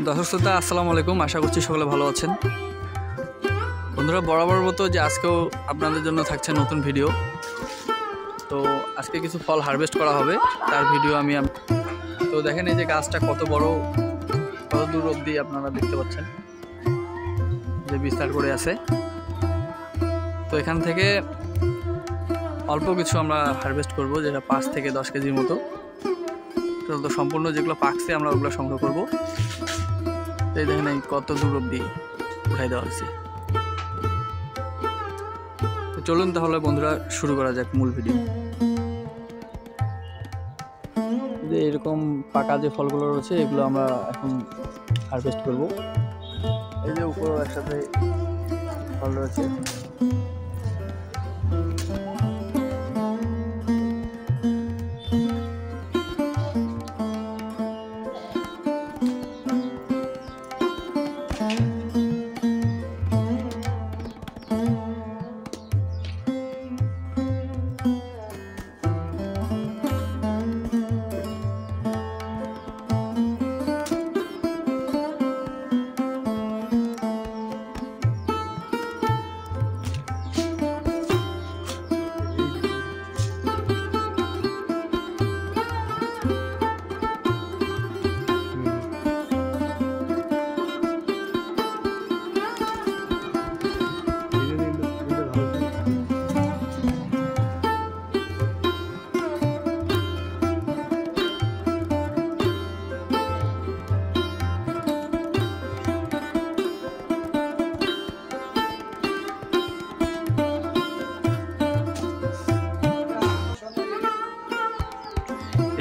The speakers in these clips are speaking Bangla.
দর্শক শ্রোতা আসসালামু আলাইকুম, আশা করছি সকলে ভালো আছেন। বন্ধুরা, বরাবর মতো যে আজকেও আপনাদের জন্য থাকছে নতুন ভিডিও। তো আজকে কিছু ফল হারভেস্ট করা হবে, তার ভিডিও আমি তো দেখেন এই যে গাছটা কত বড়, কত দূর অবধি আপনারা দেখতে পাচ্ছেন যে বিস্তার করে আছে। তো এখান থেকে অল্প কিছু আমরা হারভেস্ট করব, যেটা 5 থেকে 10 কেজির মতো। তো সম্পূর্ণ যেগুলো পাকছে আমরা ওগুলো সংগ্রহ করব। এই দেখেন এই কত দূর অবধি উঠাই দেওয়া হয়েছে। তো চলুন তাহলে বন্ধুরা শুরু করা যাক মূল ভিডিও। যে এরকম পাকা যে ফলগুলো রয়েছে এগুলো আমরা এখন হারভেস্ট করব। এই যে উপরেও একসাথে ফল রয়েছে।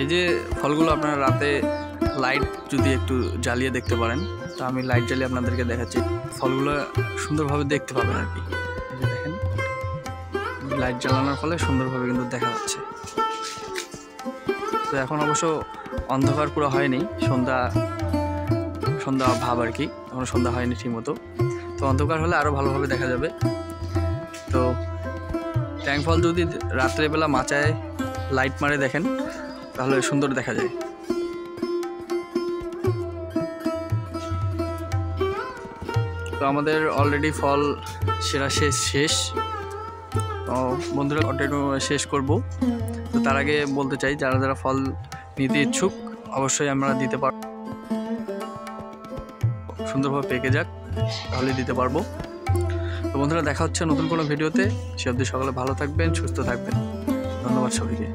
এই যে ফলগুলো আপনারা রাতে লাইট যদি একটু জ্বালিয়ে দেখতে পারেন, তো আমি লাইট জ্বালিয়ে আপনাদেরকে দেখাচ্ছি। ফলগুলো সুন্দরভাবে দেখতে পাবেন আর কি। এই যে দেখেন লাইট জ্বালানোর ফলে সুন্দরভাবে কিন্তু দেখা যাচ্ছে। তো এখন অবশ্য অন্ধকার পুরো হয়নি, সন্ধ্যা ভাব আর কি, এখন সন্ধ্যা হয়নি ঠিক মতো। তো অন্ধকার হলে আরও ভালোভাবে দেখা যাবে। তো ট্যাং ফল যদি রাত্রেবেলা মাচায় লাইট মারে দেখেন তাহলে সুন্দর দেখা যায়। তো আমাদের অলরেডি ফল সেরা শেষ। তো বন্ধুরা কন্টিনিউ শেষ করব। তো তার আগে বলতে চাই, যারা যারা ফল নিতে ইচ্ছুক অবশ্যই আমরা দিতে পারব। সুন্দরভাবে পেকে যাক তাহলে দিতে পারবো। তো বন্ধুরা দেখা হচ্ছে নতুন কোনো ভিডিওতে। সে অবধি সকলে ভালো থাকবেন, সুস্থ থাকবেন। ধন্যবাদ সবাইকে।